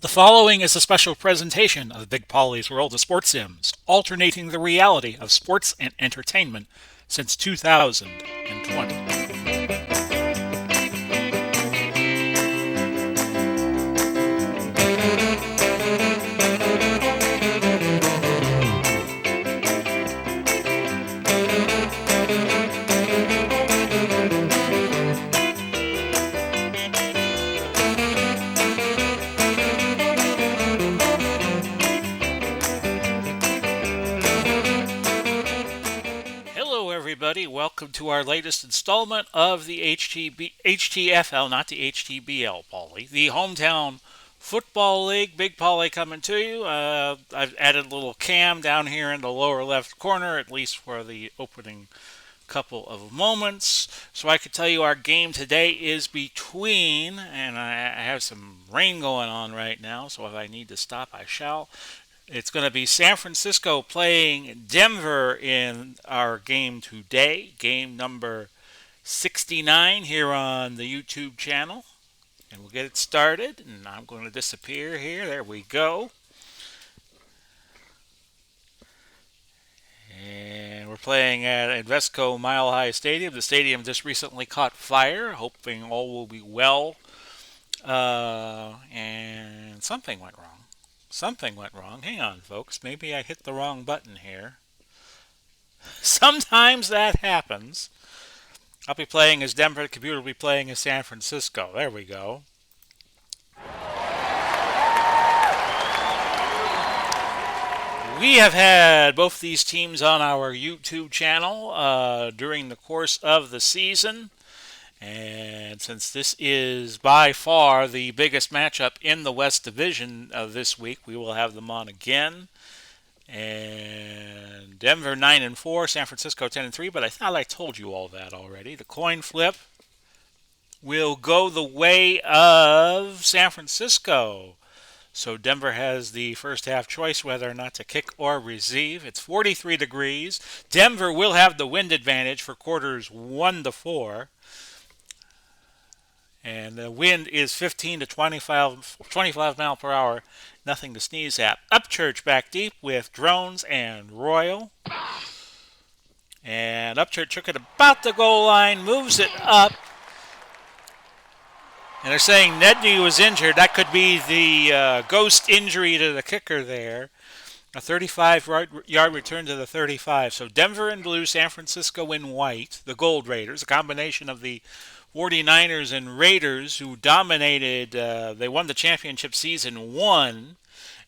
The following is a special presentation of Big Pauly's World of Sports Sims, alternating the reality of sports and entertainment since 2020. Hello, everybody. Welcome to our latest installment of the HTFL, not the HTBL, Pauly, the Hometown Football League. Big Pauly coming to you. I've added a little cam down here in the lower left corner, at least for the opening couple of moments. So I could tell you our game today is between, and I have some rain going on right now, so if I need to stop, I shall. It's going to be San Francisco playing Denver in our game today, game number 69 here on the YouTube channel. And we'll get it started, and I'm going to disappear here. There we go. And we're playing at Invesco Mile High Stadium. The stadium just recently caught fire, hoping all will be well. And something went wrong. Something went wrong. Hang on, folks. Maybe I hit the wrong button here. Sometimes that happens. I'll be playing as Denver. The computer will be playing as San Francisco. There we go. We have had both these teams on our YouTube channel during the course of the season. And since this is by far the biggest matchup in the West Division this week, we will have them on again. And Denver 9-4, San Francisco 10-3. But I thought I told you all that already. The coin flip will go the way of San Francisco. So Denver has the first half choice whether or not to kick or receive. It's 43 degrees. Denver will have the wind advantage for quarters 1 to 4. And the wind is 15 to 25 mile per hour. Nothing to sneeze at. Upchurch back deep with Drones and Royal. And Upchurch took it about the goal line, moves it up. And they're saying Nedney was injured. That could be the ghost injury to the kicker there. A 35-yard return to the 35. So Denver in blue, San Francisco in white. The Gold Raiders, a combination of the 49ers and Raiders who dominated. They won the championship season 1.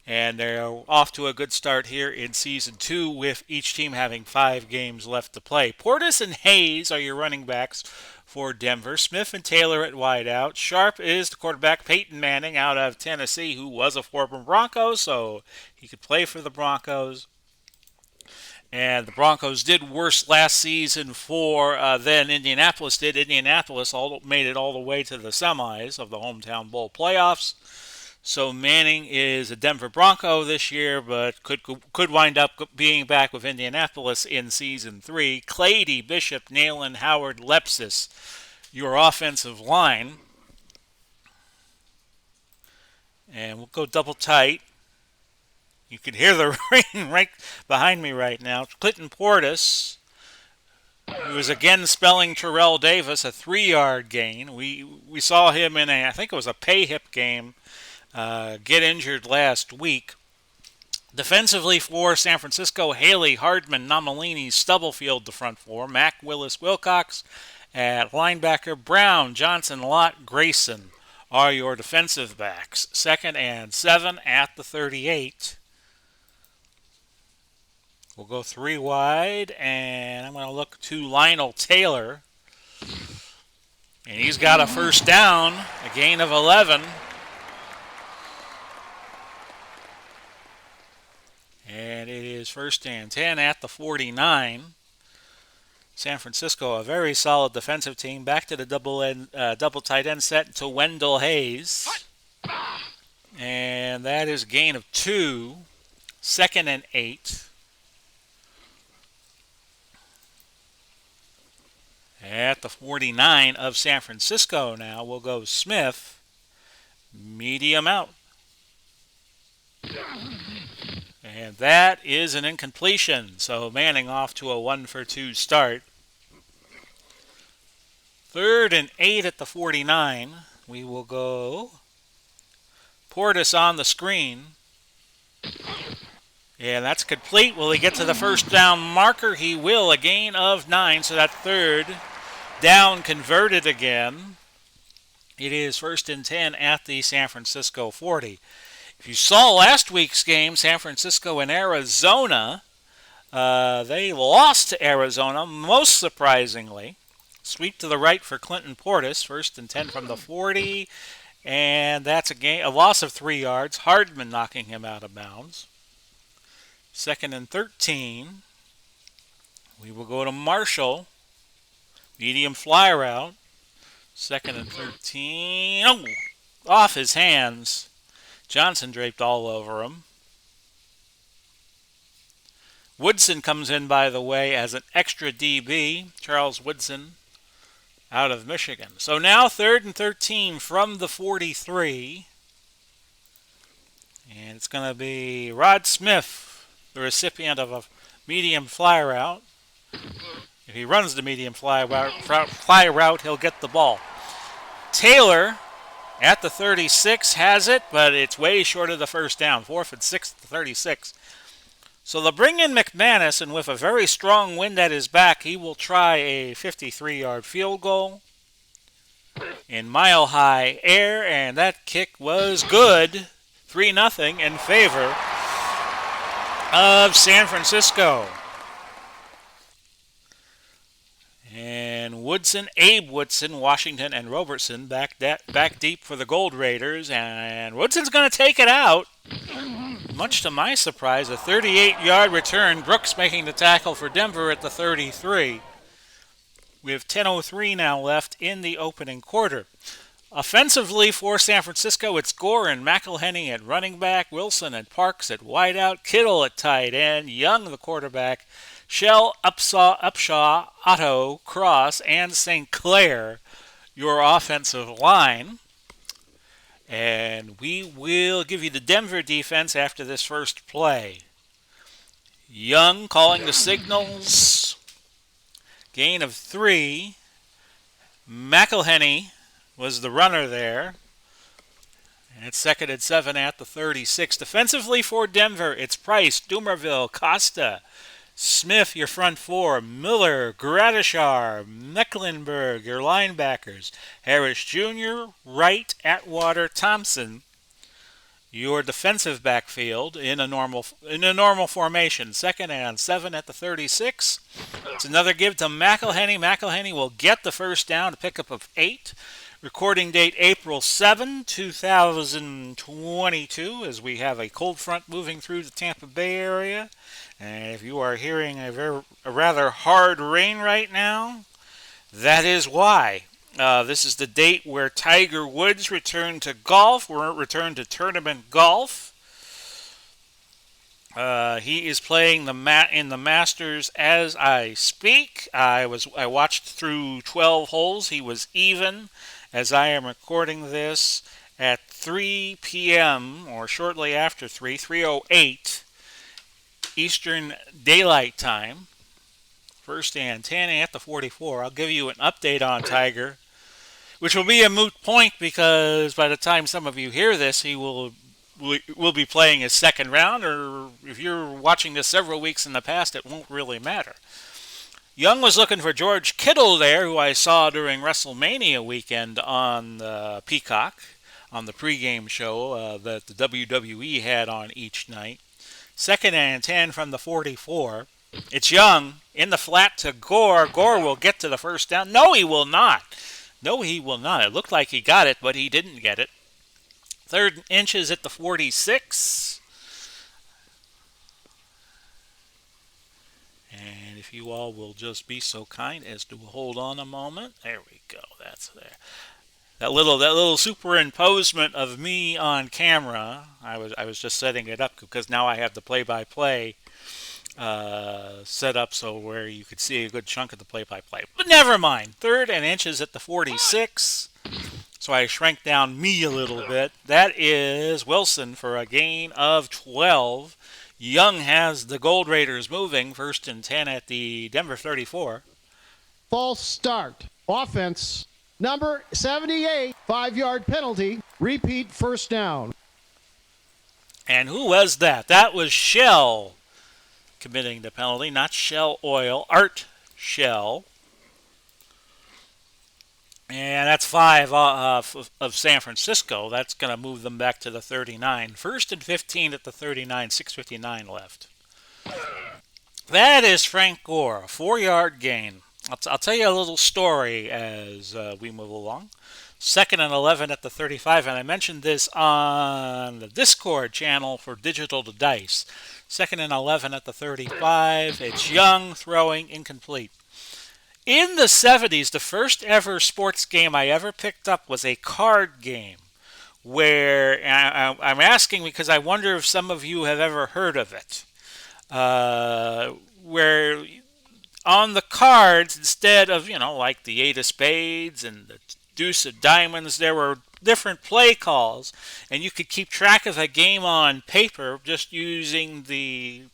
And they're off to a good start here in season 2 with each team having 5 games left to play. Portis and Hayes are your running backs for Denver. Smith and Taylor at wideout. Sharp is the quarterback. Peyton Manning out of Tennessee, who was a former Bronco, so he could play for the Broncos. And the Broncos did worse last season than Indianapolis did. Indianapolis made it all the way to the semis of the Hometown Bowl playoffs. So Manning is a Denver Bronco this year, but could wind up being back with Indianapolis in season 3. Clady, Bishop, Nalen, Howard, Lepsis, your offensive line. And we'll go double tight. You can hear the rain right behind me right now. Clinton Portis, who is again spelling Terrell Davis, a 3-yard gain. We saw him in I think it was a pay hip game, get injured last week. Defensively for San Francisco, Haley, Hardman, Nomalini, Stubblefield, the front four. Mack, Willis, Wilcox at linebacker. Brown, Johnson, Lott, Grayson are your defensive backs. 2nd and 7 at the 38. We'll go 3 wide, and I'm going to look to Lionel Taylor. And he's got a first down, a gain of 11. And it is 1st and 10 at the 49. San Francisco, a very solid defensive team. Back to the double tight end set to Wendell Hayes. And that is a gain of 2. 2nd and 8. At the 49 of San Francisco now, we'll go Smith, medium out. And that is an incompletion. So Manning off to a 1-for-2 start. 3rd and 8 at the 49. We will go Portis on the screen. And that's complete. Will he get to the first down marker? He will. A gain of 9. So that 3rd down converted again. It is 1st and 10 at the San Francisco 40. If you saw last week's game, San Francisco and Arizona, they lost to Arizona, most surprisingly. Sweep to the right for Clinton Portis, 1st and 10 from the 40. And that's a loss of 3 yards. Hardman knocking him out of bounds. 2nd and 13. We will go to Marshall. Medium fly route. 2nd and 13. Oh, off his hands. Johnson draped all over him. Woodson comes in, by the way, as an extra DB. Charles Woodson out of Michigan. So now 3rd and 13 from the 43. And it's going to be Rod Smith, the recipient of a medium fly route. If he runs the medium fly route, he'll get the ball. Taylor at the 36 has it, but it's way short of the first down. 4th and 6 at the 36. So they'll bring in McManus, and with a very strong wind at his back, he will try a 53-yard field goal in mile-high air, and that kick was good. 3-0 in favor of San Francisco. And Woodson, Abe Woodson, Washington, and Robertson back deep for the Gold Raiders, and Woodson's going to take it out. Much to my surprise, a 38-yard return. Brooks making the tackle for Denver at the 33. We have 10:03 now left in the opening quarter. Offensively for San Francisco, it's Gore and McElhenney at running back, Wilson and Parks at wideout, Kittle at tight end, Young the quarterback, Shell, Upshaw, Otto, Cross, and St. Clair your offensive line. And we will give you the Denver defense after this first play. Young calling the signals. Gain of 3. McElhenney was the runner there. And it's 2nd and 7 at the 36. Defensively for Denver, it's Price, Dumerville, Costa, Smith, your front 4, Miller, Gradishar, Mecklenburg, your linebackers, Harris Jr., Wright, Atwater, Thompson, your defensive backfield in a normal formation. 2nd and 7 at the 36. It's another give to McElhenney. McElhenney will get the first down, a pickup of 8. Recording date April 7, 2022, as we have a cold front moving through the Tampa Bay area. And if you are hearing a rather hard rain right now, that is why. This is the date where Tiger Woods returned to golf, or returned to tournament golf. He is playing in the Masters as I speak. I watched through 12 holes. He was even as I am recording this at 3 p.m. or shortly after 3:08 Eastern Daylight Time. 1st and 10 at the 44. I'll give you an update on Tiger, which will be a moot point because by the time some of you hear this, he will be playing his second round, or if you're watching this several weeks in the past, it won't really matter. Young was looking for George Kittle there, who I saw during WrestleMania weekend on Peacock, on the pregame show that the WWE had on each night. 2nd and 10 from the 44. It's Young in the flat to Gore. Gore will get to the first down. No, he will not. No, he will not. It looked like he got it, but he didn't get it. 3rd inches at the 46. And if you all will just be so kind as to hold on a moment. There we go. That's there. That little superimposement of me on camera. I was just setting it up because now I have the play-by-play set up so where you could see a good chunk of the play-by-play. But never mind. 3rd and inches at the 46. So I shrank down me a little bit. That is Wilson for a gain of 12. Young has the Gold Raiders moving, 1st and 10 at the Denver 34. False start. Offense. Number 78, 5-yard penalty. Repeat first down. And who was that? That was Shell committing the penalty, not Shell Oil, Art Shell. And that's 5 of San Francisco. That's going to move them back to the 39. 1st and 15 at the 39, 6:59 left. That is Frank Gore, a 4-yard gain. I'll tell you a little story as we move along. 2nd and 11 at the 35, and I mentioned this on the Discord channel for Digital to Dice. 2nd and 11 at the 35. It's Young throwing incomplete. In the 70s, the first ever sports game I ever picked up was a card game where I'm asking because I wonder if some of you have ever heard of it. Where on the cards, instead of, like the 8 of spades and the deuce of diamonds, there were different play calls, and you could keep track of a game on paper just using the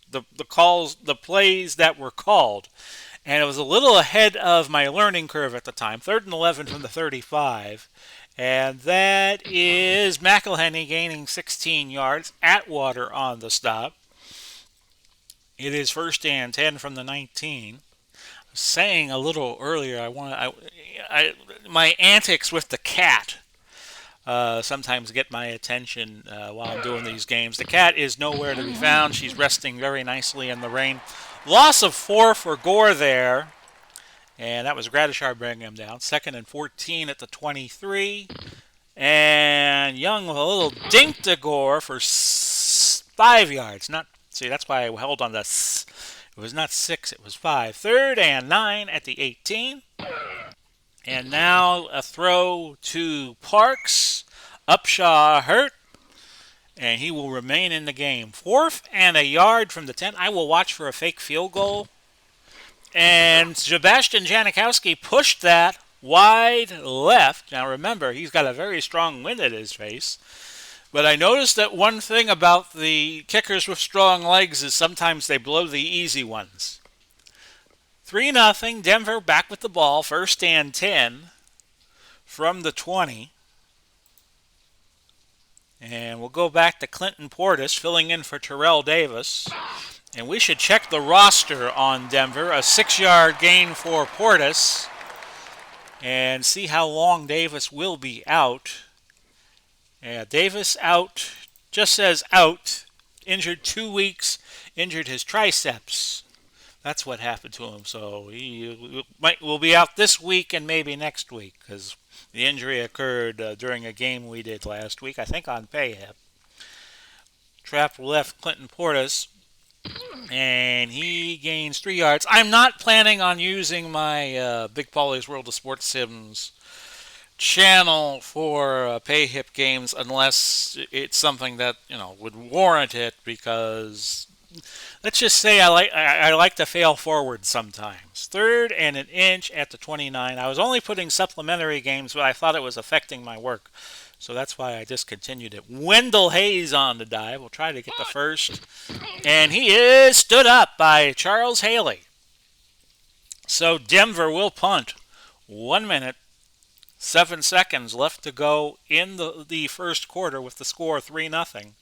calls, the plays that were called. And it was a little ahead of my learning curve at the time. 3rd and 11 from the 35. And that is McElhenney gaining 16 yards. Atwater on the stop. It is 1st and 10 from the 19. Saying a little earlier, my antics with the cat sometimes get my attention while I'm doing these games. The cat is nowhere to be found. She's resting very nicely in the rain. Loss of 4 for Gore there, and that was Gradishar bringing him down. 2nd and 14 at the 23, and Young with a little dink to Gore for 5 yards. That's why I held on to it was not 6, it was 5. 3rd and 9 at the 18. And now a throw to Parks. Upshaw hurt, and he will remain in the game. 4th and a yard from the 10. I will watch for a fake field goal. And Sebastian Janikowski pushed that wide left. Now remember, he's got a very strong wind at his face. But I noticed that one thing about the kickers with strong legs is sometimes they blow the easy ones. 3-0, Denver back with the ball, 1st and 10 from the 20. And we'll go back to Clinton Portis filling in for Terrell Davis. And we should check the roster on Denver. A 6-yard gain for Portis. And see how long Davis will be out. Yeah, Davis out, just says out, injured 2 weeks, injured his triceps. That's what happened to him. So he will be out this week and maybe next week because the injury occurred during a game we did last week, I think on Payhip. Trap left Clinton Portis, and he gains 3 yards. I'm not planning on using my Big Pauly's World of Sports Sims channel for Payhip games unless it's something that would warrant it, because let's just say I like to fail forward sometimes. 3rd and an inch at the 29. I was only putting supplementary games, but I thought it was affecting my work, so that's why I discontinued it. Wendell Hayes on the dive. We'll try to get the first, and he is stood up by Charles Haley. So Denver will punt. 1 minute. 7 seconds left to go in the first quarter with the score 3-0.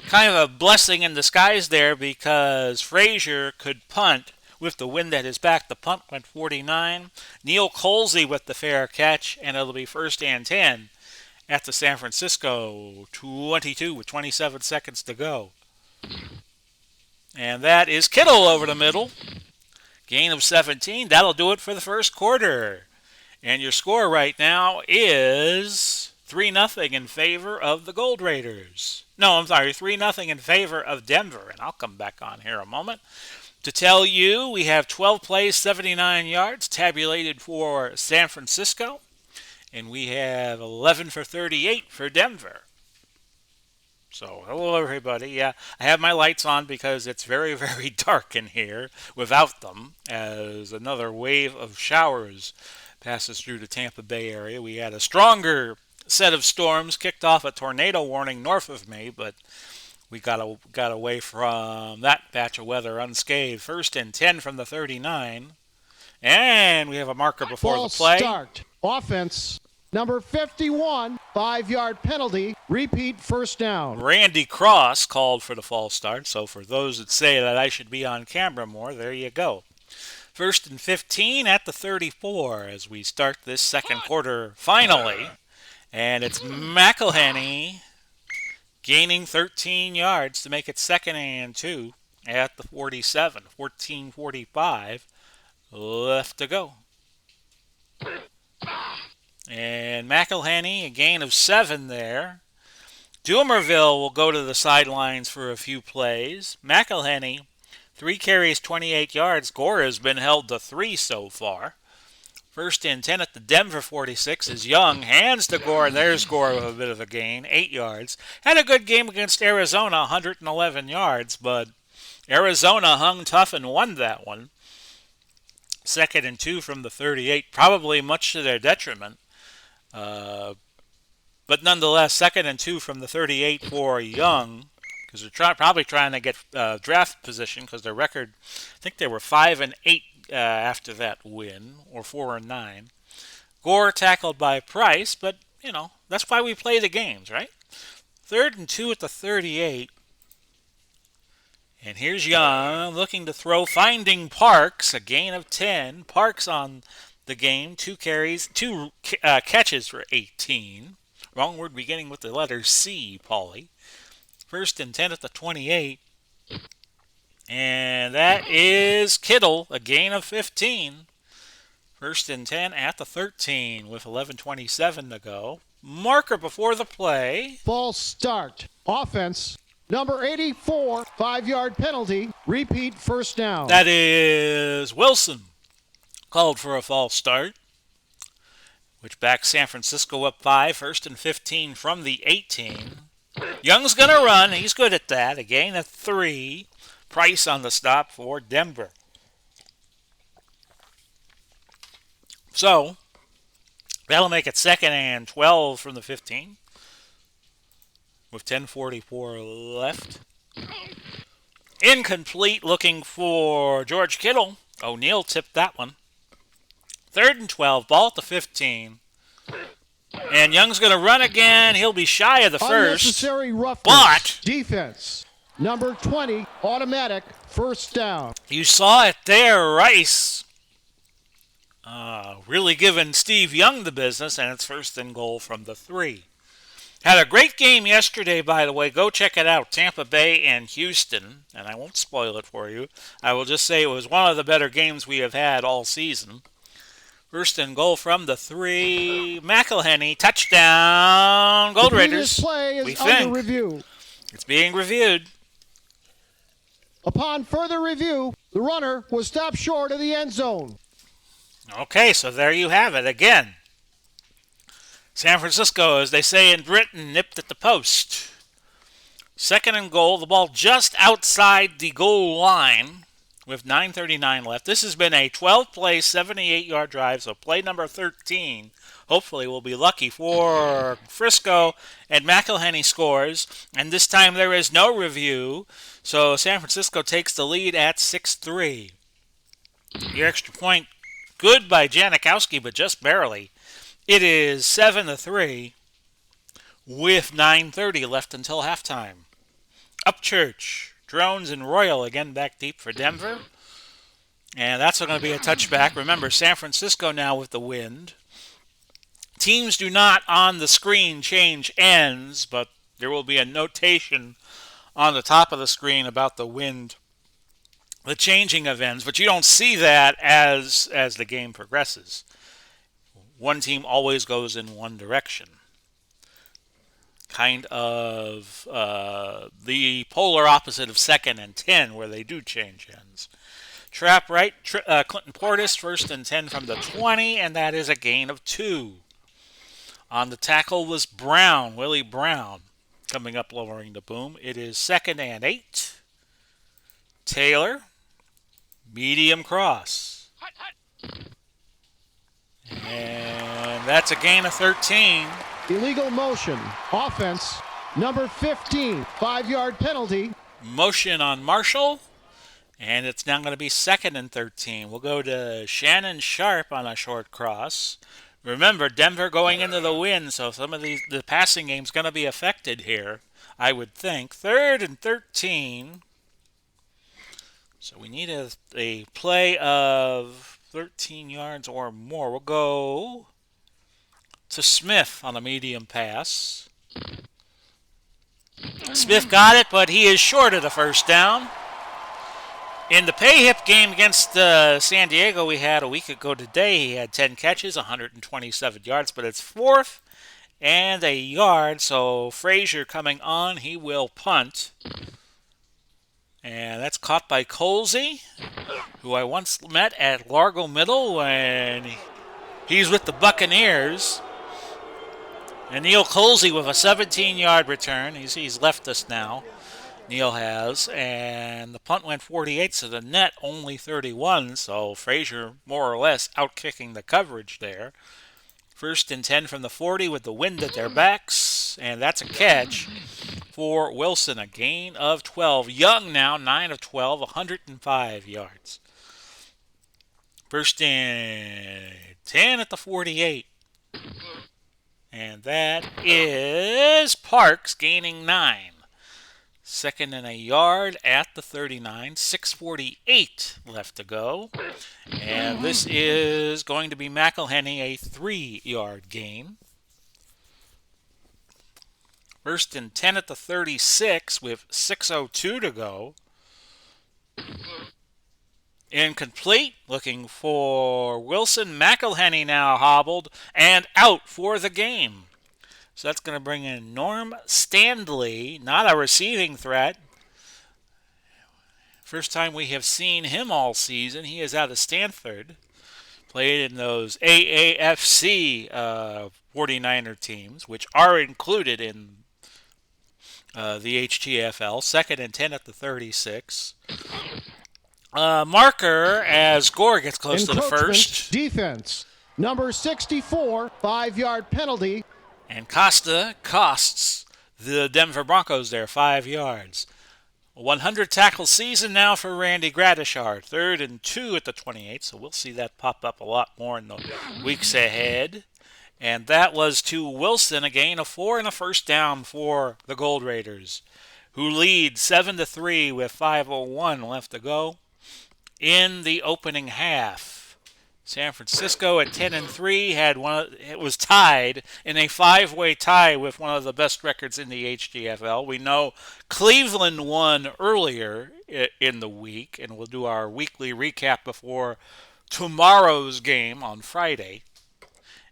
Kind of a blessing in disguise there because Frazier could punt with the wind at his back. The punt went 49. Neil Colsey with the fair catch, and it'll be 1st and 10 at the San Francisco 22 with 27 seconds to go. And that is Kittle over the middle. Gain of 17. That'll do it for the first quarter. And your score right now is 3-0 in favor of the Gold Raiders. No, I'm sorry, 3-0 in favor of Denver. And I'll come back on here a moment to tell you we have 12 plays, 79 yards tabulated for San Francisco. And we have 11 for 38 for Denver. So, hello everybody. Yeah, I have my lights on because it's very, very dark in here without them, as another wave of showers passes through the Tampa Bay area. We had a stronger set of storms, kicked off a tornado warning north of me, but we got away from that batch of weather unscathed. First and 10 from the 39. And we have a marker before the False play. start. Offense. Number 51, 5-yard penalty. Repeat first down. Randy Cross called for the false start. So for those that say that I should be on camera more, there you go. First and 15 at the 34 as we start this second quarter finally. And it's McElhenney gaining 13 yards to make it second and 2 at the 47. 14:45 left to go. And McElhenney, a gain of 7 there. Dumerville will go to the sidelines for a few plays. McElhenney, 3 carries, 28 yards. Gore has been held to 3 so far. First and 10 at the Denver 46 is Young. Hands to Gore, and there's Gore with a bit of a gain, 8 yards. Had a good game against Arizona, 111 yards, but Arizona hung tough and won that one. Second and 2 from the 38, probably much to their detriment. But nonetheless, second and 2 from the 38 for Young, because they're probably trying to get draft position, because their record, I think they were 5-8 after that win, or 4-9. Gore tackled by Price, but that's why we play the games, right? Third and 2 at the 38. And here's Young looking to throw, finding Parks, a gain of 10. Parks on the game, 2 catches for 18. Wrong word beginning with the letter C, Pauly. First and 10 at the 28. And that is Kittle, a gain of 15. First and 10 at the 13 with 11:27 to go. Marker before the play. False start. Offense. Number 84, 5-yard penalty. Repeat first down. That is Wilson. Called for a false start, which backs San Francisco up 5. First and 15 from the 18. Young's going to run. He's good at that. A gain of 3. Price on the stop for Denver. So, that'll make it second and 12 from the 15. With 10:44 left. Incomplete, looking for George Kittle. O'Neal tipped that one. Third and 12, ball at the 15. And Young's going to run again. He'll be shy of the first. Unnecessary roughness. But Defense. Number 20, automatic, first down. You saw it there, Rice. Really giving Steve Young the business, and it's first and goal from the 3. Had a great game yesterday, by the way. Go check it out. Tampa Bay and Houston. And I won't spoil it for you. I will just say it was one of the better games we have had all season. First and goal from the 3. McElhenney, touchdown. Gold Raiders. This play is we under think. review. It's being reviewed. Upon further review, the runner was stopped short of the end zone. Okay, so there you have it again. San Francisco, as they say in Britain, nipped at the post. Second and goal, the ball just outside the goal line with 9:39 left. This has been a 12-play, 78-yard drive, so play number 13. Hopefully we'll be lucky for Frisco, and McElhenney scores. And this time there is no review, so San Francisco takes the lead at 6-3. Your extra point, good by Janikowski, but just barely. It is 7-3 with 9:30 left until halftime. Upchurch, Drones, and Royal again back deep for Denver. And that's going to be a touchback. Remember, San Francisco now with the wind. Teams do not on the screen change ends, but there will be a notation on the top of the screen about the wind, the changing of ends. But you don't see that as the game progresses. One team always goes in one direction. Kind of the polar opposite of second and 10, where they do change ends. Trap right, Clinton Portis, first and 10 from the 20, and that is a gain of 2. On the tackle was Brown, Willie Brown, coming up lowering the boom. It is second and 8. Taylor, medium cross. And that's a gain of 13. Illegal motion. Offense. Number 15. 5-yard penalty. Motion on Marshall. And it's now going to be 2nd and 13. We'll go to Shannon Sharp on a short cross. Remember, Denver going into the win, so some of the passing game's going to be affected here, I would think. 3rd and 13. So we need a play of 13 yards or more. We'll go to Smith on a medium pass. Smith got it, but he is short of the first down. In the pay-hip game against San Diego we had a week ago today, he had 10 catches, 127 yards, but it's 4th and a yard, so Frazier coming on, he will punt. And that's caught by Colsey, who I once met at Largo Middle when he's with the Buccaneers. And Neil Colsey with a 17-yard return. He's left us now. Neil has. And the punt went 48, so the net only 31. So Frazier more or less outkicking the coverage there. 1st and 10 from the 40 with the wind at their backs. And that's a catch for Wilson. A gain of 12. Young now, 9 of 12, 105 yards. 1st and 10 at the 48. And that is Parks gaining 9. 2nd and a yard at the 39. 6:48 left to go. And this is going to be McElhenney, a 3-yard gain. 1st and 10 at the 36 with 6:02 to go. Incomplete, looking for Wilson. McElhenney now hobbled and out for the game. So that's going to bring in Norm Standley, not a receiving threat. First time we have seen him all season. He is out of Stanford. Played in those AAFC 49er teams, which are included in the HTFL. 2nd and 10 at the 36. Marker as Gore gets close to the first. Defense. Number 64, 5-yard penalty. And Costa costs the Denver Broncos there 5 yards. A 100 tackle season now for Randy Gradishar. 3rd and 2 at the 28, so we'll see that pop up a lot more in the weeks ahead. And that was to Wilson, a gain of 4 and a first down for the Gold Raiders, who lead 7-3 with 5:01 left to go in the opening half. San Francisco at 10-3 it was tied in a 5-way tie with one of the best records in the HTFL. We know Cleveland won earlier in the week, and we'll do our weekly recap before tomorrow's game on Friday.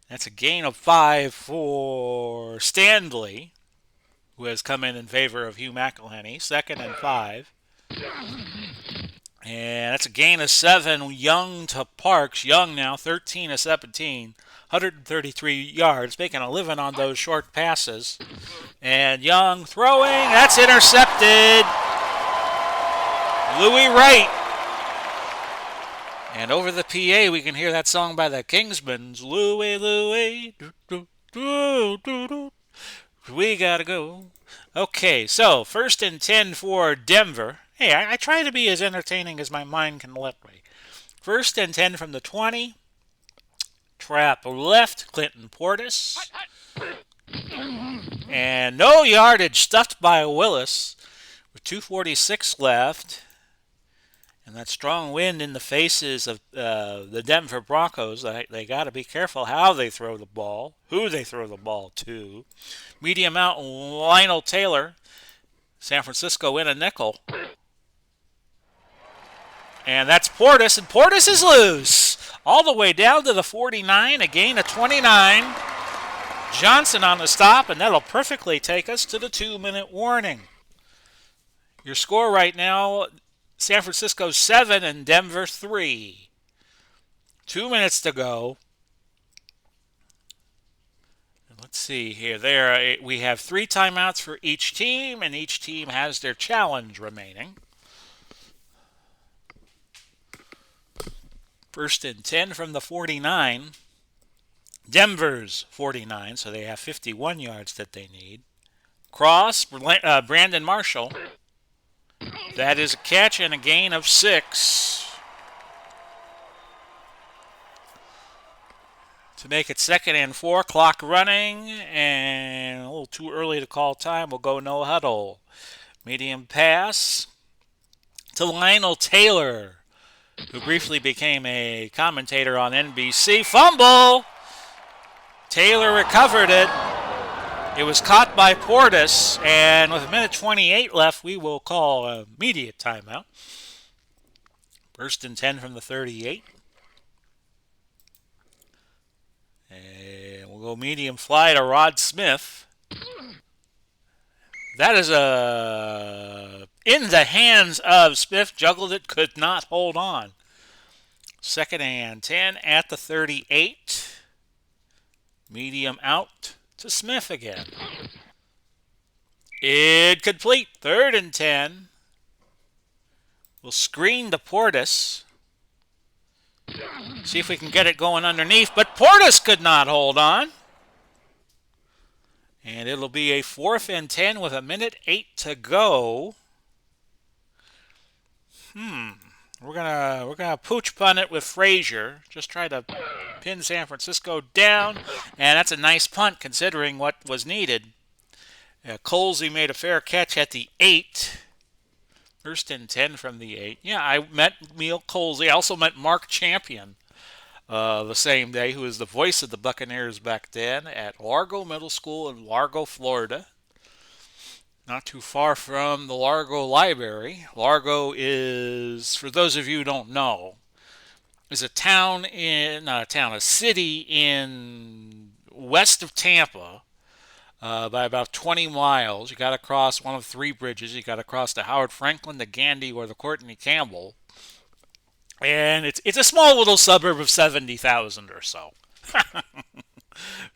That's a gain of 5 for Standley, who has come in favor of Hugh McElhenney. 2nd and 5. And that's a gain of 7. Young to Parks. Young now, 13 of 17, 133 yards, making a living on those short passes. And Young throwing. That's intercepted. Louis Wright. And over the PA, we can hear that song by the Kingsmans. Louis, Louis, do, do, do, do, do. We gotta go. Okay, so 1st and 10 for Denver. Hey, I try to be as entertaining as my mind can let me. 1st and 10 from the 20. Trap left, Clinton Portis. And no yardage, stuffed by Willis with 2:46 left. And that strong wind in the faces of the Denver Broncos, they got to be careful how they throw the ball, who they throw the ball to. Medium out, Lionel Taylor. San Francisco in a nickel. And that's Portis, and Portis is loose. All the way down to the 49, a gain of 29. Johnson on the stop, and that'll perfectly take us to the 2-minute warning. Your score right now, San Francisco 7 and Denver 3. 2 minutes to go. Let's see here. We have 3 timeouts for each team, and each team has their challenge remaining. 1st and 10 from the 49. Denver's 49, so they have 51 yards that they need. Cross, Brandon Marshall. That is a catch and a gain of 6. To make it 2nd and 4, clock running, and a little too early to call time. We'll go no huddle. Medium pass to Lionel Taylor, who briefly became a commentator on NBC. Fumble! Taylor recovered it. It was caught by Portis, and with 1:28 left, we will call an immediate timeout. 1st and 10 from the 38. And we'll go medium fly to Rod Smith. That is in the hands of Smith. Juggled it, could not hold on. 2nd and 10 at the 38. Medium out to Smith again. Incomplete. 3rd and 10. We'll screen to Portis. See if we can get it going underneath, but Portis could not hold on. And it'll be a 4th and 10 with 1:08 to go. We're gonna pooch punt it with Frazier. Just try to pin San Francisco down, and that's a nice punt considering what was needed. Colsey made a fair catch at the 8. 1st and 10 from the 8. Yeah, I met Neil Colsey. I also met Mark Champion the same day, who was the voice of the Buccaneers back then at Largo Middle School in Largo, Florida. Not too far from the Largo Library. Largo is, for those of you who don't know, is a city in west of Tampa, by about 20 miles. You got to cross one of 3 bridges. You got to cross the Howard Franklin, the Gandy, or the Courtney Campbell. And it's a small little suburb of 70,000 or so.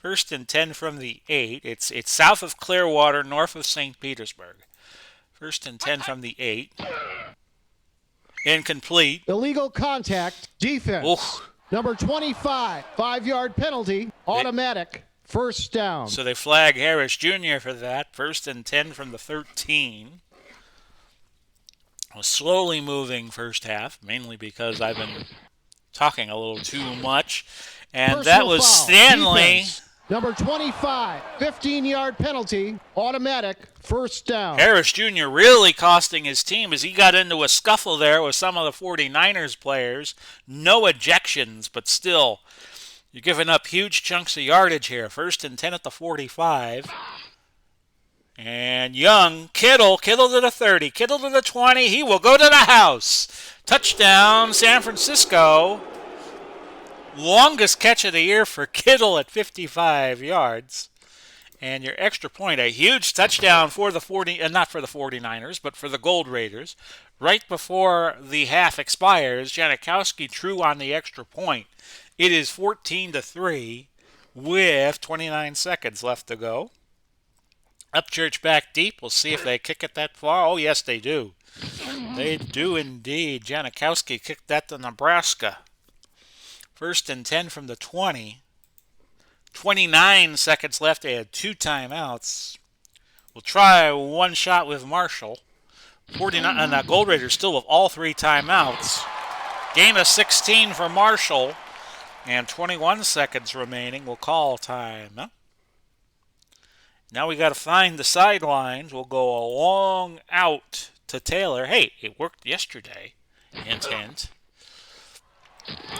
1st and 10 from the 8. It's south of Clearwater, north of St. Petersburg. 1st and 10 from the 8. Incomplete. Illegal contact, defense. Oof. Number 25, 5-yard penalty, automatic, 1st down. So they flag Harris Jr. for that. 1st and 10 from the 13. Was slowly moving first half, mainly because I've been talking a little too much. And Personal that was foul, Stanley. defense. Number 25, 15-yard penalty, automatic, 1st down. Harris Jr. really costing his team as he got into a scuffle there with some of the 49ers players. No ejections, but still, you're giving up huge chunks of yardage here. 1st and 10 at the 45. And Young, Kittle to the 30, Kittle to the 20. He will go to the house. Touchdown, San Francisco. Longest catch of the year for Kittle at 55 yards. And your extra point, a huge touchdown for the not for the 49ers, but for the Gold Raiders. Right before the half expires, Janikowski drew on the extra point. It is 14-3 with 29 seconds left to go. Upchurch back deep. We'll see if they kick it that far. Oh, yes, they do. They do indeed. Janikowski kicked that to Nebraska. 1st and 10 from the 20. 29 seconds left. They had 2 timeouts. We'll try one shot with Marshall. 49 and Gold Raiders still with all 3 timeouts. Gain of 16 for Marshall. And 21 seconds remaining. We'll call time. Now we got to find the sidelines. We'll go a long out to Taylor. Hey, it worked yesterday. Hint, hint.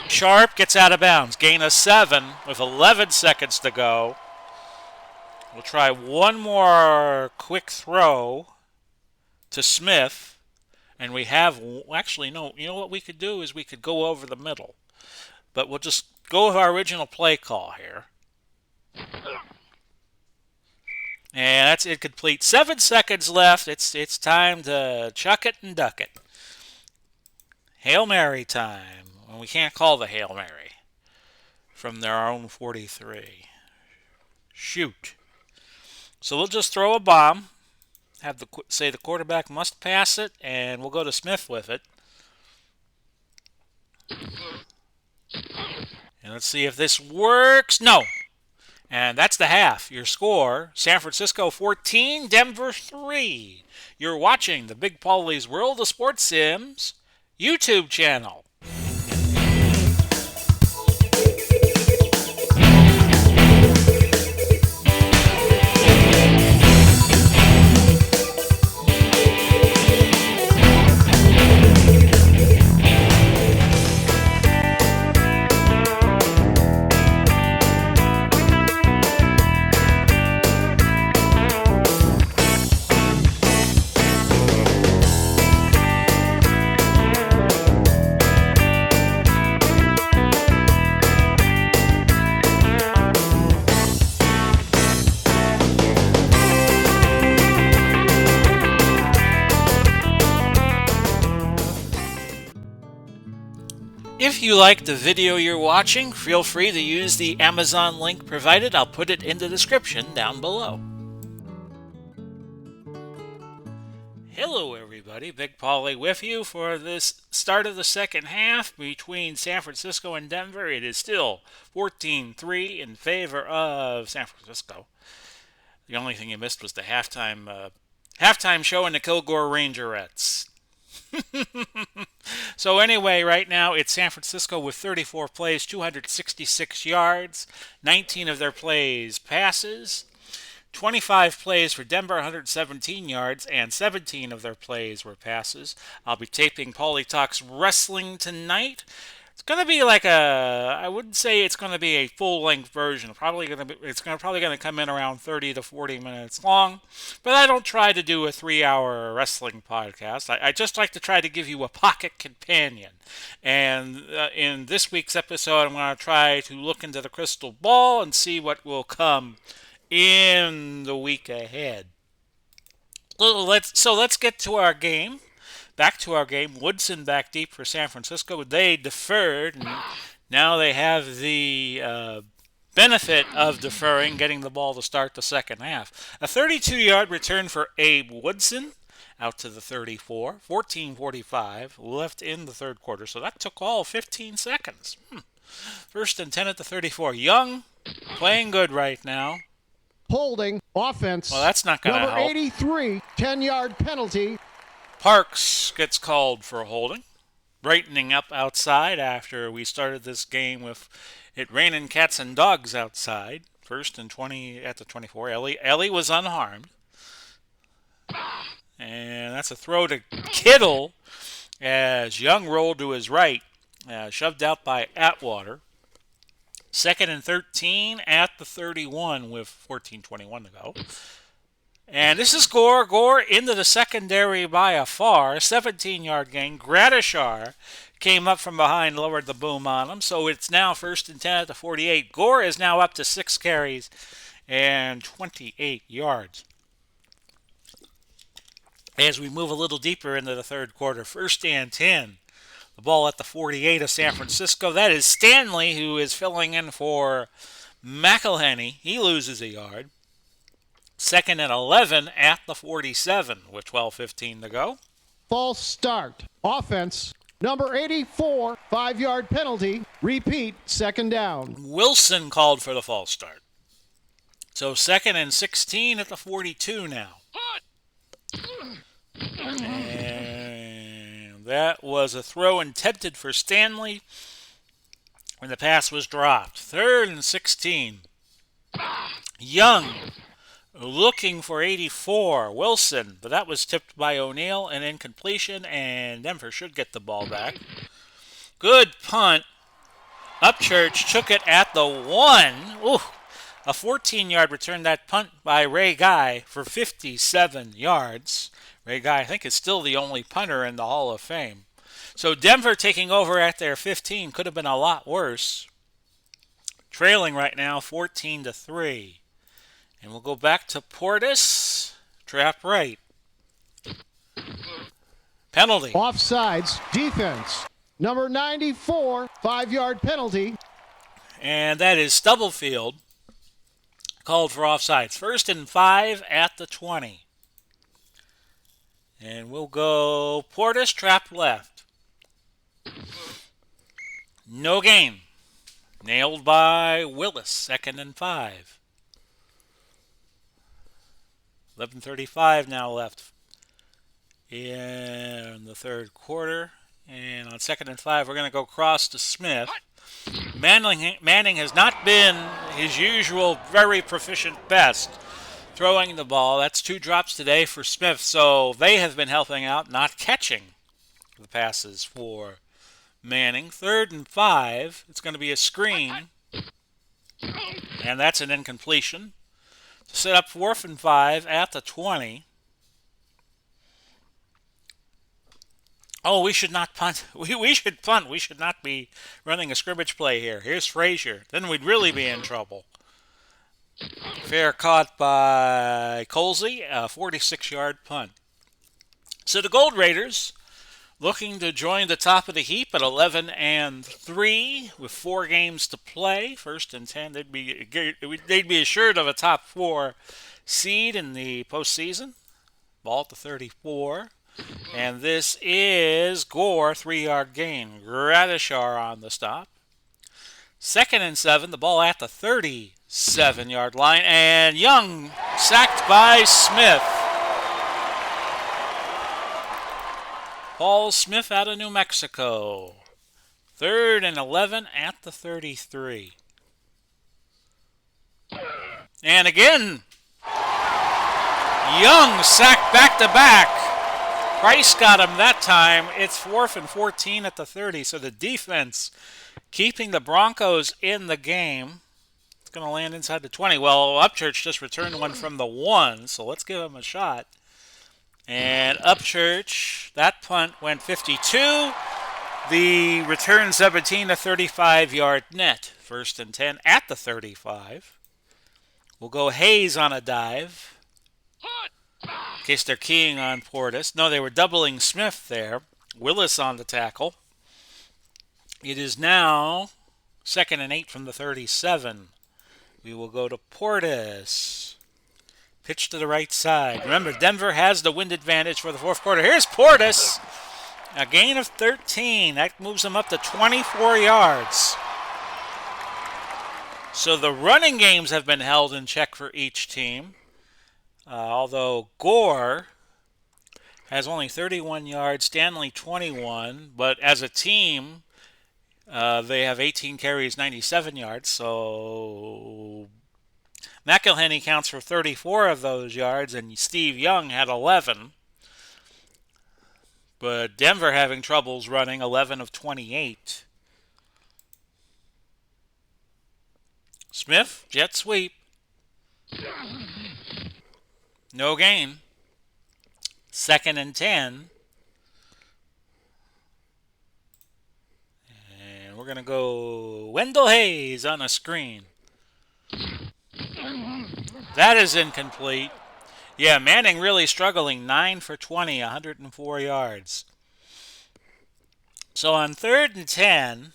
Sharp gets out of bounds. Gain of 7 with 11 seconds to go. We'll try one more quick throw to Smith. And we have, actually, no, you know what we could do is we could go over the middle. But we'll just go with our original play call here. And that's incomplete. 7 seconds left. It's time to chuck it and duck it. Hail Mary time. Well, we can't call the Hail Mary from their own 43. Shoot. So we'll just throw a bomb. Say the quarterback must pass it, and we'll go to Smith with it. And let's see if this works. No, And that's the half. Your score, San Francisco 14, Denver 3. You're watching the Big Pauly's World of Sports Sims YouTube channel. If you like the video you're watching, feel free to use the Amazon link provided. I'll put it in the description down below. Hello everybody, Big Pauly with you for this start of the second half between San Francisco and Denver. It is still 14-3 in favor of San Francisco. The only thing you missed was the halftime show in the Kilgore Rangerettes. So anyway, right now it's San Francisco with 34 plays, 266 yards, 19 of their plays passes, 25 plays for Denver, 117 yards, and 17 of their plays were passes. I'll be taping Pauly Talks Wrestling tonight. It's going to be like I wouldn't say it's going to be a full-length version. It's probably going to come in around 30 to 40 minutes long. But I don't try to do a 3-hour wrestling podcast. I just like to try to give you a pocket companion. And in this week's episode, I'm going to try to look into the crystal ball and see what will come in the week ahead. So let's get to our game. Back to our game. Woodson back deep for San Francisco. They deferred, and now they have the benefit of deferring, getting the ball to start the second half. A 32-yard return for Abe Woodson out to the 34. 14:45 left in the third quarter, so that took all 15 seconds. First and 10 at the 34. Young, playing good right now. Holding, offense. Well, that's not going to help. Number 83, 10-yard penalty. Parks gets called for holding. Brightening up outside after we started this game with it raining cats and dogs outside. First and 20 at the 24. Ellie was unharmed. And that's a throw to Kittle as Young rolled to his right, shoved out by Atwater. Second and 13 at the 31 with 14:21 to go. And this is Gore. Gore into the secondary by a far. 17-yard gain. Gradishar came up from behind, lowered the boom on him. So it's now first and 10 at the 48. Gore is now up to 6 carries and 28 yards. As we move a little deeper into the third quarter, first and 10. The ball at the 48 of San Francisco. That is Stanley, who is filling in for McElhenney. He loses a yard. Second and 11 at the 47 with 12:15 to go. False start. Offense. Number 84, 5-yard penalty. Repeat, second down. Wilson called for the false start. So second and 16 at the 42 now. And that was a throw intended for Stanley when the pass was dropped. Third and 16. Young looking for 84, Wilson, but that was tipped by O'Neal, an incompletion, and Denver should get the ball back. Good punt. Upchurch took it at the 1. Ooh, a 14-yard return. That punt by Ray Guy for 57 yards. Ray Guy, I think, is still the only punter in the Hall of Fame. So Denver taking over at their 15 could have been a lot worse. Trailing right now 14-3. And we'll go back to Portis. Trap right. Penalty. Offsides, defense. Number 94, 5-yard penalty. And that is Stubblefield. Called for offsides. First and 5 at the 20. And we'll go Portis, trap left. No gain. Nailed by Willis. Second and 5. 11:35 now left in the third quarter. And on 2nd and 5, we're going to go cross to Smith. Manning has not been his usual very proficient best throwing the ball. That's 2 drops today for Smith, so they have been helping out, not catching the passes for Manning. 3rd and 5, it's going to be a screen, and that's an incompletion. To set up 4th and 5 at the 20. Oh, we should not punt. We should punt. We should not be running a scrimmage play here. Here's Frazier. Then we'd really be in trouble. Fair caught by Colsey, a 46-yard punt. So the Gold Raiders looking to join the top of the heap at 11-3 with 4 games to play. 1st and 10, they'd be assured of a top 4 seed in the postseason. Ball at the 34. And this is Gore, 3-yard gain. Gradishar on the stop. 2nd and 7, the ball at the 37-yard line. And Young sacked by Smith. Paul Smith out of New Mexico. 3rd and 11 at the 33. And again, Young sacked back-to-back. Price got him that time. It's 4th and 14 at the 30. So the defense keeping the Broncos in the game. It's going to land inside the 20. Well, Upchurch just returned one from the 1, so let's give him a shot. And Upchurch, that punt went 52. The return 17 to 35-yard net. 1st and 10 at the 35. We'll go Hayes on a dive. In case they're keying on Portis. No, they were doubling Smith there. Willis on the tackle. It is now 2nd and 8 from the 37. We will go to Portis. Pitch to the right side. Remember, Denver has the wind advantage for the 4th quarter. Here's Portis. A gain of 13. That moves him up to 24 yards. So the running games have been held in check for each team. Although Gore has only 31 yards, Stanley 21, but as a team, they have 18 carries, 97 yards, so McElhenney counts for 34 of those yards, and Steve Young had 11. But Denver having troubles running, 11 of 28. Smith, jet sweep. No gain. 2nd and 10. And we're going to go Wendell Hayes on a screen. That is incomplete. Yeah, Manning really struggling. 9 for 20, 104 yards. So on 3rd and 10,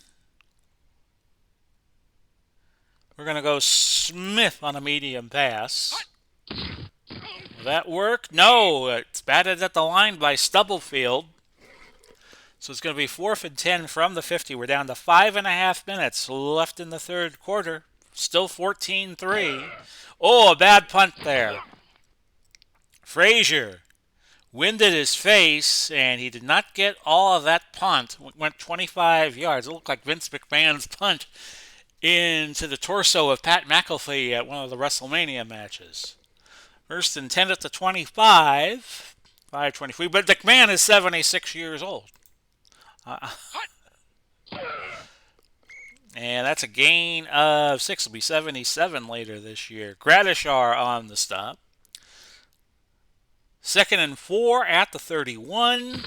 we're going to go Smith on a medium pass. Will that work? No, it's batted at the line by Stubblefield. So it's going to be 4th and 10 from the 50. We're down to 5.5 minutes left in the third quarter. Still 14-3. Oh, a bad punt there. Frazier winded his face, and he did not get all of that punt. Went 25 yards. It looked like Vince McMahon's punt into the torso of Pat McAfee at one of the WrestleMania matches. 1st and 10 at the 25. 5:23. But McMahon is 76 years old. And that's a gain of 6. It'll be 77 later this year. Gradishar on the stop. 2nd and 4 at the 31.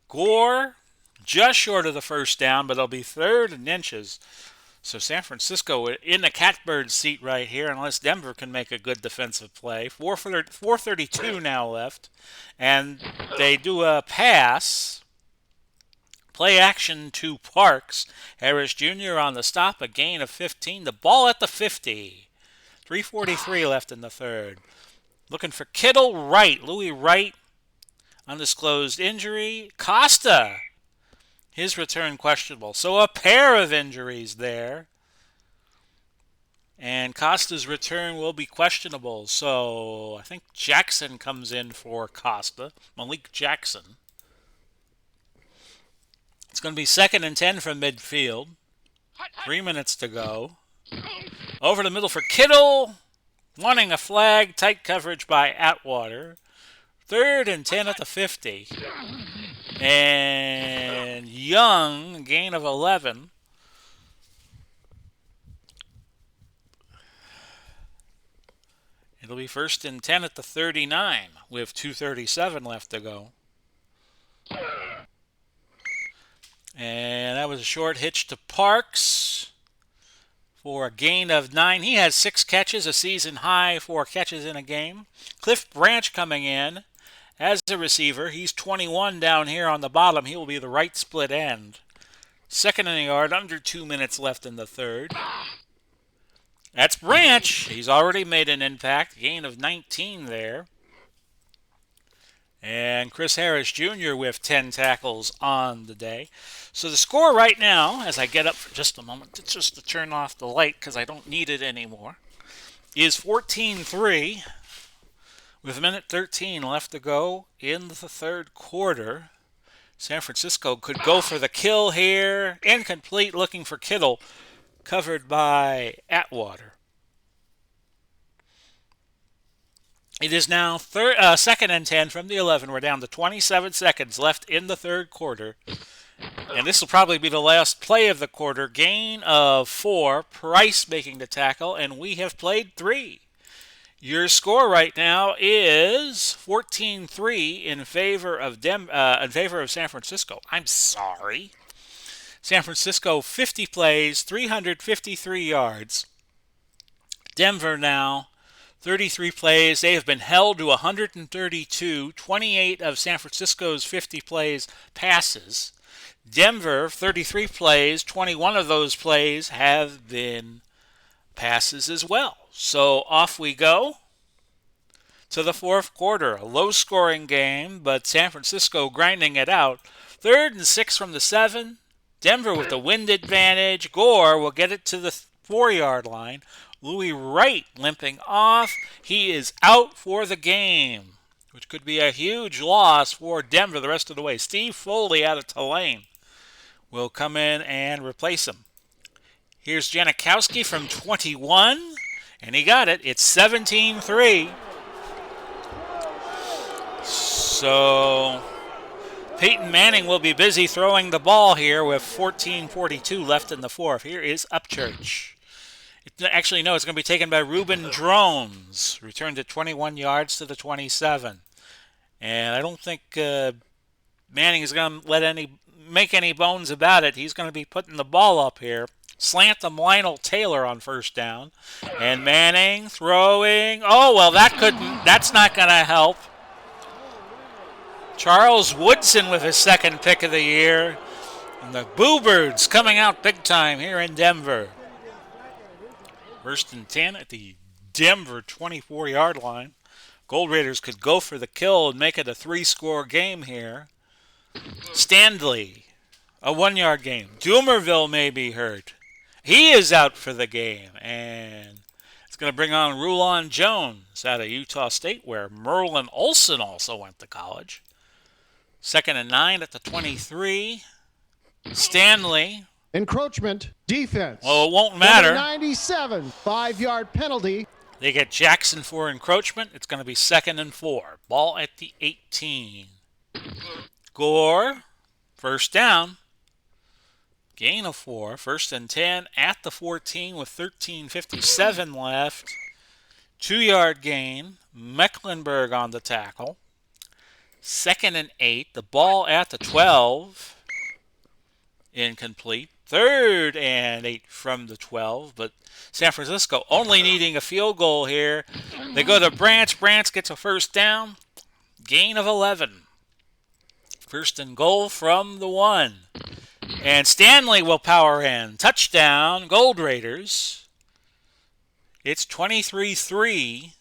Gore just short of the first down, but it'll be 3rd and inches. So San Francisco in the catbird seat right here, unless Denver can make a good defensive play. 4:32 now left. And they do a pass. Play action to Parks. Harris Jr. on the stop, a gain of 15. The ball at the 50. 3:43 left in the third. Looking for Kittle, Wright. Louis Wright, undisclosed injury. Costa, his return questionable. So a pair of injuries there. And Costa's return will be questionable. So I think Jackson comes in for Costa. Malik Jackson. It's going to be 2nd and 10 from midfield. 3 minutes to go. Over the middle for Kittle. Wanting a flag. Tight coverage by Atwater. 3rd and 10 at the 50. And Young, gain of 11. It'll be 1st and 10 at the 39 with 2:37 left to go. And that was a short hitch to Parks for a gain of 9. He has 6 catches, a season high, 4 catches in a game. Cliff Branch coming in as a receiver. He's 21 down here on the bottom. He will be the right split end. 2nd in the yard, under 2 minutes left in the 3rd. That's Branch. He's already made an impact. Gain of 19 there. And Chris Harris Jr. with 10 tackles on the day. So the score right now, as I get up for just a moment, just to turn off the light because I don't need it anymore, is 14-3 with a minute 13 left to go in the 3rd quarter. San Francisco could go for the kill here. Incomplete, looking for Kittle, covered by Atwater. It is now 2nd and 10 from the 11. We're down to 27 seconds left in the 3rd quarter. And this will probably be the last play of the quarter. Gain of 4. Price making the tackle, and we have played 3. Your score right now is 14-3 in favor of San Francisco. I'm sorry. San Francisco 50 plays, 353 yards. Denver now 33 plays. They have been held to 132. 28 of San Francisco's 50 plays passes. Denver 33 plays. 21 of those plays have been passes as well. So off we go to the 4th quarter. A low-scoring game, but San Francisco grinding it out. 3rd and 6 from the 7. Denver with the wind advantage. Gore will get it to the 4-yard line. Louis Wright limping off. He is out for the game, which could be a huge loss for Denver the rest of the way. Steve Foley out of Tulane will come in and replace him. Here's Janikowski from 21, and he got it. It's 17-3. So Peyton Manning will be busy throwing the ball here with 14:42 left in the 4th. Here is Upchurch. Actually, no, it's going to be taken by Reuben Drones. Returned at 21 yards to the 27. And I don't think Manning is going to make any bones about it. He's going to be putting the ball up here. Slant to Lionel Taylor on 1st down. And Manning throwing. Oh, well, that's not going to help. Charles Woodson with his 2nd pick of the year. And the Bluebirds coming out big time here in Denver. 1st and 10 at the Denver 24-yard line. Gold Raiders could go for the kill and make it a 3-score game here. Stanley, a 1-yard game. Dumerville may be hurt. He is out for the game. And it's going to bring on Rulon Jones out of Utah State, where Merlin Olsen also went to college. 2nd and 9 at the 23. Stanley. Encroachment, defense. Well, it won't matter. Number 97, 5-yard penalty. They get Jackson for encroachment. It's going to be 2nd and 4. Ball at the 18. Gore, 1st down. Gain of 4. 1st and 10 at the 14 with 13:57 left. 2-yard gain. Mecklenburg on the tackle. 2nd and 8. The ball at the 12. Incomplete. 3rd and 8 from the 12, but San Francisco only needing a field goal here. They go to Branch. Branch gets a 1st down. Gain of 11. 1st and goal from the 1. And Stanley will power in. Touchdown, Gold Raiders. It's 23-3.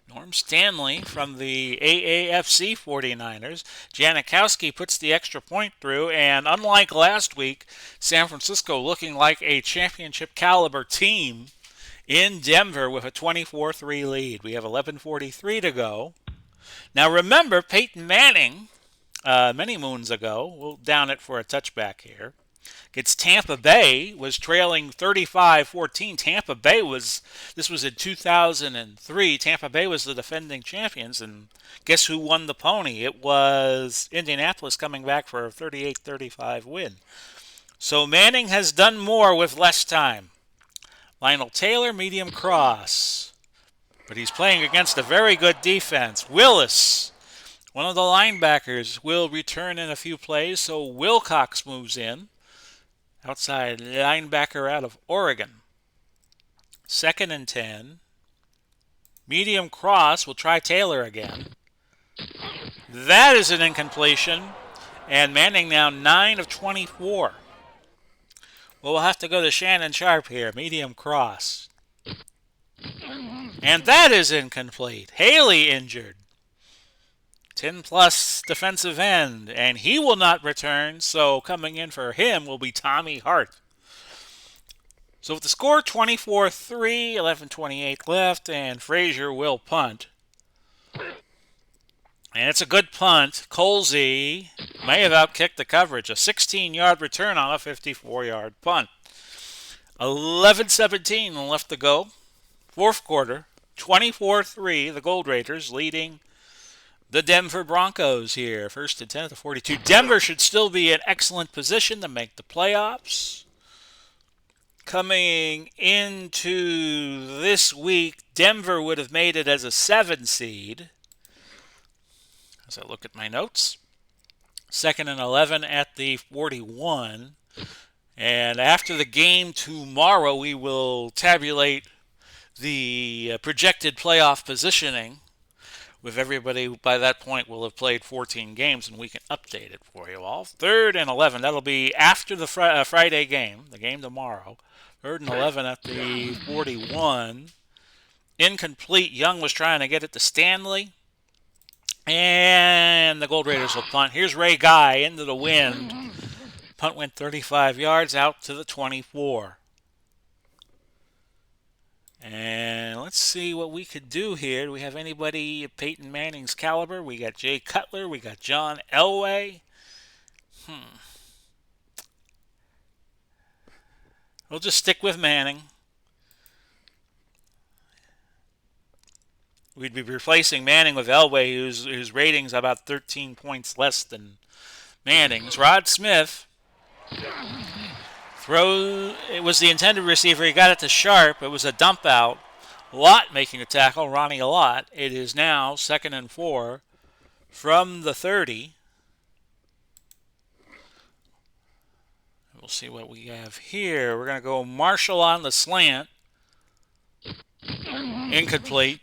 Norm Stanley from the AAFC 49ers. Janikowski puts the extra point through, and unlike last week, San Francisco looking like a championship caliber team in Denver with a 24-3 lead. We have 11:43 to go. Now remember, Peyton Manning, many moons ago, we'll down it for a touchback here, against Tampa Bay, was trailing 35-14. This was in 2003. Tampa Bay was the defending champions, and guess who won the pony? It was Indianapolis coming back for a 38-35 win. So Manning has done more with less time. Lionel Taylor, medium cross. But he's playing against a very good defense. Willis, one of the linebackers, will return in a few plays, so Wilcox moves in. Outside linebacker out of Oregon. 2nd and 10. Medium cross. We'll try Taylor again. That is an incompletion. And Manning now 9 of 24. Well, we'll have to go to Shannon Sharp here. Medium cross. And that is incomplete. Haley injured. 10-plus defensive end. And he will not return, so coming in for him will be Tommy Hart. So with the score 24-3, 11:28 left, and Frazier will punt. And it's a good punt. Colsey may have outkicked the coverage. A 16-yard return on a 54-yard punt. 11:17 left to go. Fourth quarter, 24-3, the Gold Raiders leading the Denver Broncos here. 1st and 10 at the 42. Denver should still be in excellent position to make the playoffs. Coming into this week, Denver would have made it as a 7 seed. As I look at my notes. 2nd and 11 at the 41. And after the game tomorrow, we will tabulate the projected playoff positioning. With everybody by that point will have played 14 games, and we can update it for you all. 3rd and 11. That'll be after the Friday game, the game tomorrow. 3rd and 11 at the 41. Incomplete. Young was trying to get it to Stanley. And the Gold Raiders will punt. Here's Ray Guy into the wind. Punt went 35 yards out to the 24. And let's see what we could do here. Do we have anybody at Peyton Manning's caliber? We got Jay Cutler. We got John Elway. We'll just stick with Manning. We'd be replacing Manning with Elway, whose rating's about 13 points less than Manning's. Rod Smith it was the intended receiver. He got it to Sharp. It was a dump out. Lott making a tackle, Ronnie Lott. It is now 2nd and 4 from the 30. We'll see what we have here. We're going to go Marshall on the slant. Incomplete.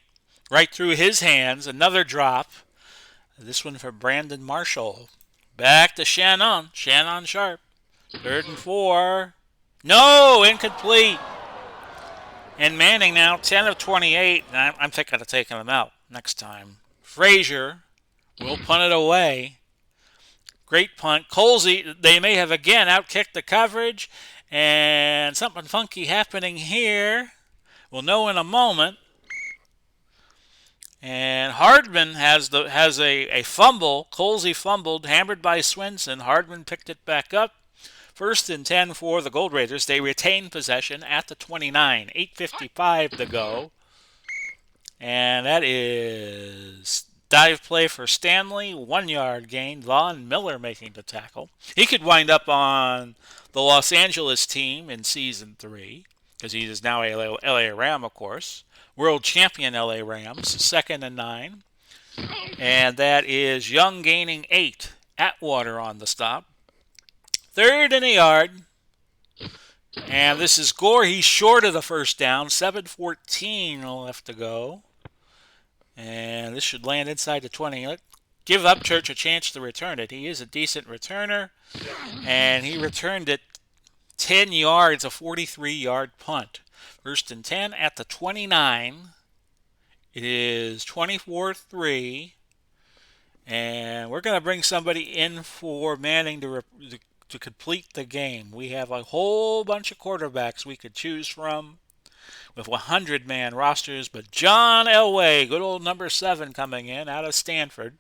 Right through his hands. Another drop. This one for Brandon Marshall. Back to Shannon. Shannon Sharp. 3rd and 4. No, incomplete. And Manning now 10 of 28. And I'm thinking of taking him out next time. Frazier will punt it away. Great punt. Colsey, they may have again outkicked the coverage. And something funky happening here. We'll know in a moment. And Hardman has a fumble. Colsey fumbled, hammered by Swinson. Hardman picked it back up. 1st and 10 for the Gold Raiders. They retain possession at the 29. 8:55 to go. And that is dive play for Stanley. 1-yard gain. Von Miller making the tackle. He could wind up on the Los Angeles team in Season 3 because he is now a LA Ram, of course. World champion LA Rams. 2nd and 9. And that is Young gaining 8. Atwater on the stop. 3rd and a yard. And this is Gore. He's short of the first down. 7:14 left to go. And this should land inside the 20. Let's give Upchurch a chance to return it. He is a decent returner. And he returned it 10 yards, a 43-yard punt. 1st and 10 at the 29. It is 24-3. And we're going to bring somebody in for Manning to complete the game. We have a whole bunch of quarterbacks we could choose from. with 100-man rosters. But John Elway, good old number 7, coming in out of Stanford.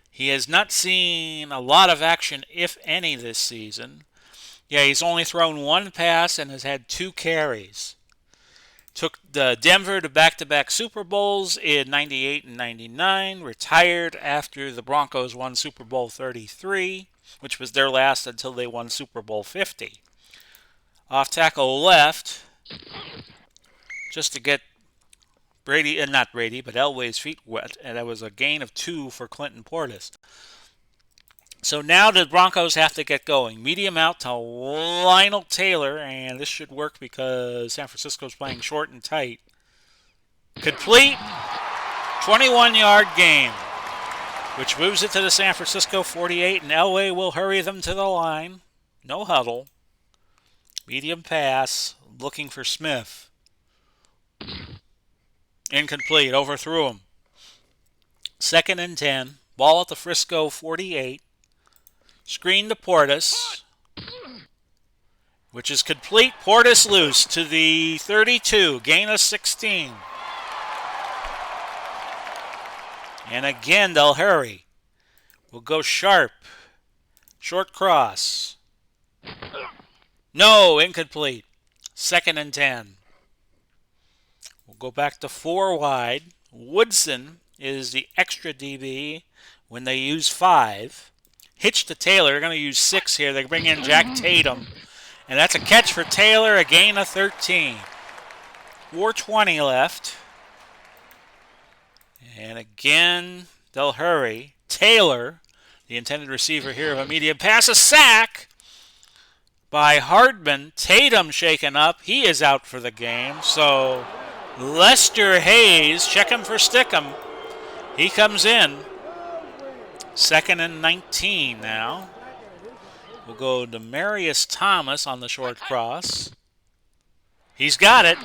He has not seen a lot of action, if any, this season. Yeah, he's only thrown 1 pass and has had 2 carries. Took the Denver to back-to-back Super Bowls in 98 and 99. Retired after the Broncos won Super Bowl 33, which was their last until they won Super Bowl 50. Off tackle left, just to get not Brady, but Elway's feet wet, and that was a gain of 2 for Clinton Portis. So now the Broncos have to get going. Medium out to Lionel Taylor, and this should work because San Francisco's playing short and tight. Complete, 21-yard gain, which moves it to the San Francisco 48, and Elway will hurry them to the line. No huddle. Medium pass, looking for Smith. Incomplete, overthrew him. 2nd and 10, ball at the Frisco 48. Screen to Portis, which is complete. Portis loose to the 32, gain of 16. And again, they'll hurry. We'll go sharp. Short cross. No, incomplete. 2nd and 10. We'll go back to 4 wide. Woodson is the extra DB when they use 5. Hitch to Taylor. They're going to use 6 here. They bring in Jack Tatum. And that's a catch for Taylor, a gain of 13. 4:20 left. And again, they'll hurry. Taylor, the intended receiver here of a medium pass, a sack by Hardman. Tatum shaken up. He is out for the game. So Lester Hayes, check him for stickum. He comes in. 2nd and 19 now. We'll go to Marius Thomas on the short cross. He's got it.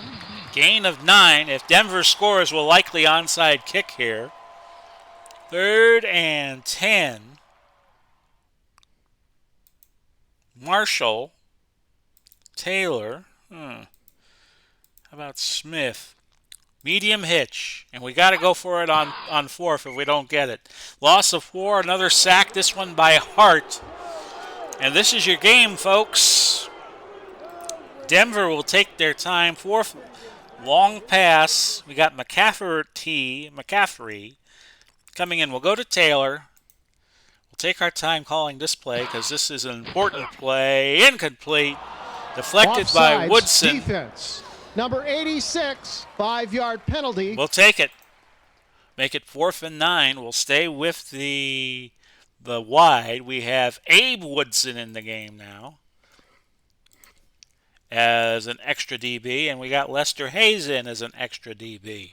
Gain of 9. If Denver scores, will likely onside kick here. 3rd and 10. Marshall. Taylor. How about Smith? Medium hitch, and we got to go for it on 4th if we don't get it. Loss of 4, another sack, this one by Hart. And this is your game, folks. Denver will take their time. 4th long pass. We got McCaffrey coming in. We'll go to Taylor. We'll take our time calling this play because this is an important play. Incomplete. Deflected by Woodson. Defense. Number 86, 5-yard penalty. We'll take it. Make it 4th and 9. We'll stay with the wide. We have Abe Woodson in the game now as an extra DB, and we got Lester Hayes in as an extra DB.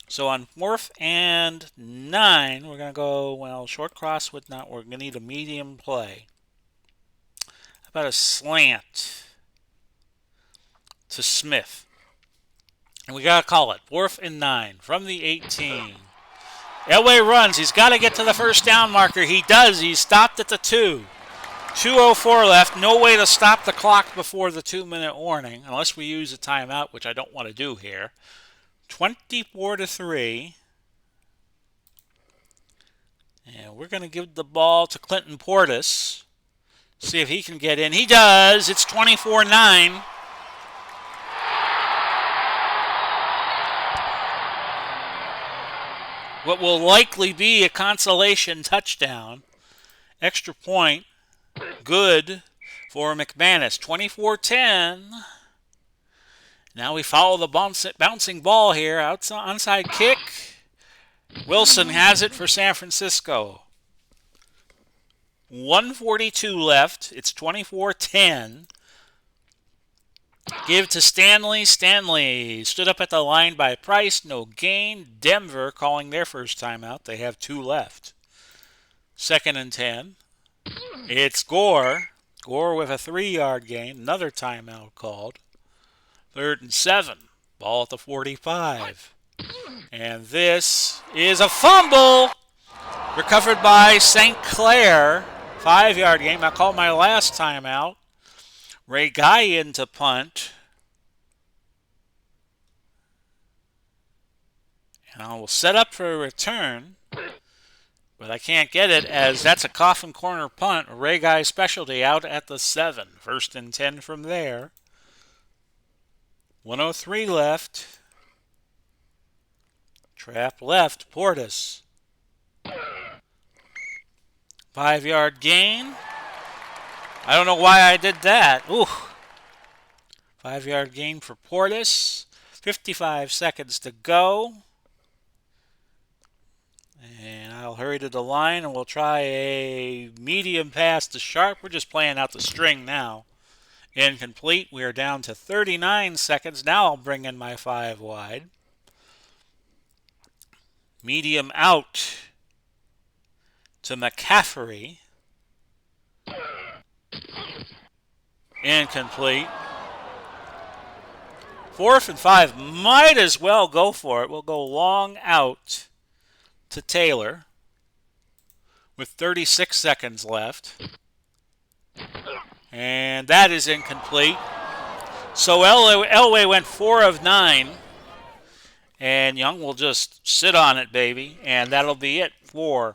So on 4th and 9, we're going to go, short cross would not work. We're going to need a medium play. How about a slant to Smith? And we got to call it. 4th and 9 from the 18. Elway runs. He's got to get to the first down marker. He does. He's stopped at the 2. 2:04 left. No way to stop the clock before the 2-minute warning, unless we use a timeout, which I don't want to do here. 24-3. And we're going to give the ball to Clinton Portis. See if he can get in. He does. It's 24-9. What will likely be a consolation touchdown. Extra point. Good for McManus. 24-10. Now we follow the bouncing ball here. Onside kick. Wilson has it for San Francisco. 1:42 left. It's 24-10. Give to Stanley. Stanley stood up at the line by Price. No gain. Denver calling their first timeout. They have 2 left. 2nd and 10. It's Gore. Gore with a 3-yard gain. Another timeout called. 3rd and 7. Ball at the 45. And this is a fumble. Recovered by St. Clair. 5-yard gain. I called my last timeout. Ray Guy in to punt. And I will set up for a return, but I can't get it as that's a coffin corner punt. Ray Guy specialty out at the 7. 1st and 10 from there. 103 left. Trap left, Portis. 5-yard gain. I don't know why I did that. Ooh. 5-yard gain for Portis. 55 seconds to go. And I'll hurry to the line and we'll try a medium pass to Sharp. We're just playing out the string now. Incomplete. We are down to 39 seconds. Now I'll bring in my 5 wide. Medium out to McCaffrey. Incomplete. 4th and 5. Might as well go for it. We'll go long out to Taylor with 36 seconds left. And that is incomplete. So Elway went 4 of 9. And Young will just sit on it, baby. And that'll be it for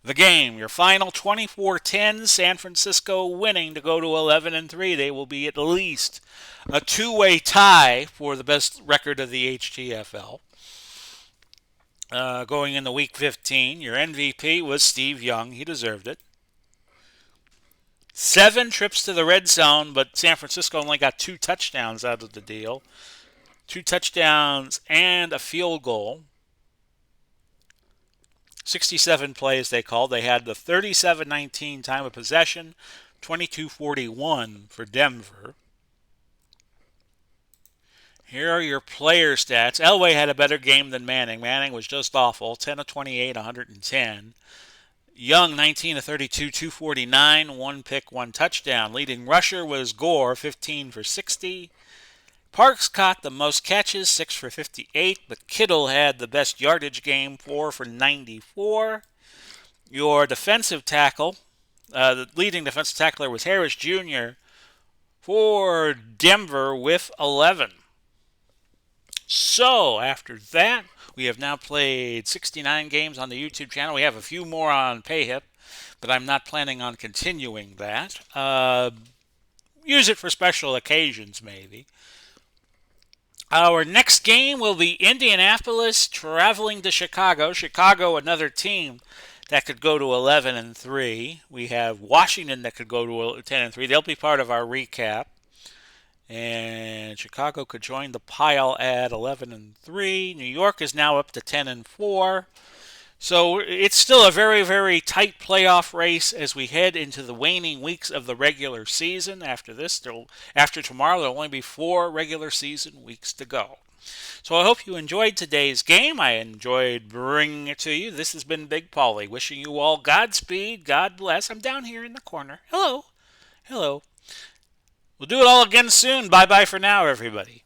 the game. Your final 24-10, San Francisco winning to go to 11-3. They will be at least a 2-way tie for the best record of the HTFL. Going into Week 15, your MVP was Steve Young. He deserved it. 7 trips to the red zone, but San Francisco only got 2 touchdowns out of the deal. 2 touchdowns and a field goal. 67 plays they called. They had the 37-19 time of possession, 22-41 for Denver. Here are your player stats. Elway had a better game than Manning. Manning was just awful, 10 of 28, 110. Young, 19 of 32, 249, 1 pick, 1 touchdown. Leading rusher was Gore, 15 for 60. Parks caught the most catches, 6 for 58, but Kittle had the best yardage game, 4 for 94. Your defensive tackle, the leading defensive tackler was Harris Jr. for Denver with 11. So, after that, we have now played 69 games on the YouTube channel. We have a few more on PayHip, but I'm not planning on continuing that. Use it for special occasions, maybe. Our next game will be Indianapolis traveling to Chicago. Chicago, another team that could go to 11-3. We have Washington that could go to 10-3. They'll be part of our recap. And Chicago could join the pile at 11-3. New York is now up to 10-4. So it's still a very, very tight playoff race as we head into the waning weeks of the regular season. After tomorrow, there'll only be 4 regular season weeks to go. So I hope you enjoyed today's game. I enjoyed bringing it to you. This has been Big Pauly, wishing you all Godspeed, God bless. I'm down here in the corner. Hello. Hello. We'll do it all again soon. Bye-bye for now, everybody.